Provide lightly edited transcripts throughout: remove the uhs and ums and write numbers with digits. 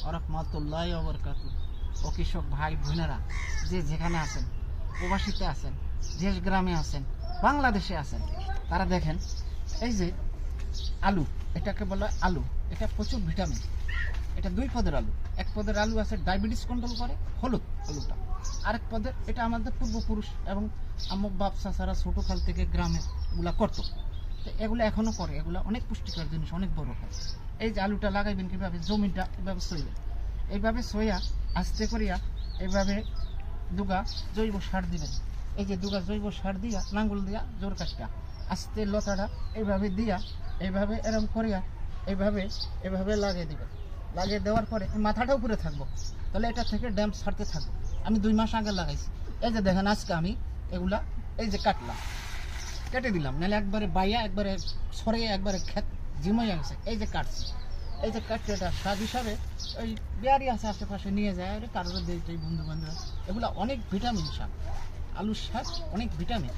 ওয়া রাহমাতুল্লাহি ওয়া বারাকাতুহু। ও কৃষক ভাই বোনেরা যে যেখানে আছেন, প্রবাসীতে আছেন, দেশ গ্রামে আছেন, বাংলাদেশে আছেন, তারা দেখেন এই যে আলু, এটাকে বলা আলু, এটা প্রচুর ভিটামিন। এটা দুই পদের আলু। এক পদের আলু আছে ডায়াবেটিস কন্ট্রোল করে, হলুদ আলুটা। আরেক পদের, এটা আমাদের পূর্বপুরুষ এবং আমার বাপ চাচারা ছোটো কাল থেকে গ্রামে এগুলা করতো, তো এগুলো এখনও করে। এগুলো অনেক পুষ্টিকর জিনিস, অনেক বড় হয়। এই যে আলুটা লাগাইবেন কীভাবে, জমিটা এভাবে সইবেন, এইভাবে সইয়া আস্তে করিয়া এইভাবে দুগা জৈব সার দিবেন। এই যে দুগা জৈব সার দিয়া নাঙ্গল দিয়া জোর কাটটা আস্তে লতাটা এইভাবে দিয়া এইভাবে এরম করিয়া এইভাবে এভাবে লাগিয়ে দিবেন। লাগিয়ে দেওয়ার পরে মাথাটা উপরে থাকবো, তাহলে এটা থেকে ড্যাম্প ছাড়তে থাকবো। আমি 2 মাস আগে লাগাইছি। এই যে দেখেন আজকে আমি এগুলা এই যে কাটলাম, কেটে দিলাম, নাহলে একবারে বাইয়া একবারে সরিয়ে একবারে খেত জিমাইয়া গেছে। এই যে কাটছি, এই যে কাটতে এটা শাক হিসাবে ওই বেয়ারি আছে আশেপাশে নিয়ে যায়, ওই কারোর দিয়েছে বন্ধু বান্ধব। এগুলা অনেক ভিটামিন শাক, আলুর শাক অনেক ভিটামিন।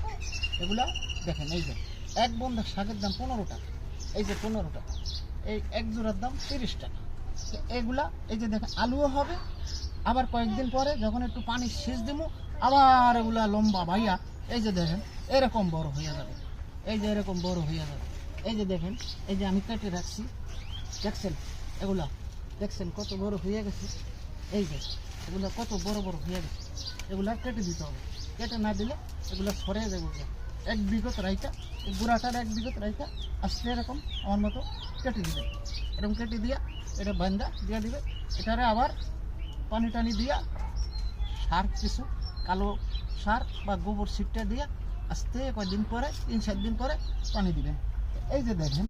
এগুলা দেখেন এই যে এক বন্ধা শাকের দাম 15 টাকা, এই যে 15 টাকা, এই এক জোড়ার দাম 30 টাকা। তো এগুলা এই যে দেখেন আলুও হবে, আবার কয়েকদিন পরে যখন একটু পানি সেচ দেবো আবার এগুলা লম্বা ভাইয়া এই যে দেখেন এরকম বড় হয়ে যাবে। এই যে এরকম বড় হয়ে যাবে। এই যে দেখেন, এই যে আমি কেটে রাখছি, দেখছেন এগুলা, দেখছেন কত বড় হয়ে গেছে। এই যে এগুলা কত বড় বড় হয়ে গেছে। এগুলা কেটে দিতে হবে, কেটে না দিলে এগুলা সরে যাবে। এক বিঘত রাইকা, এই গুঁড়াটার এক বিঘত রাইকা আসতে এরকম আমার মতো কেটে দিবে। এরকম কেটে দিয়া এটা বান্ধা দিয়া দিবে। এটারে আবার পানি টানি দিয়া সার কিছু কালো সার বা গোবর ছিটটা দিয়া আস্তে কয়েকদিন পরে 3-4 দিন পরে পানি দিবেন। এই যে দেখেন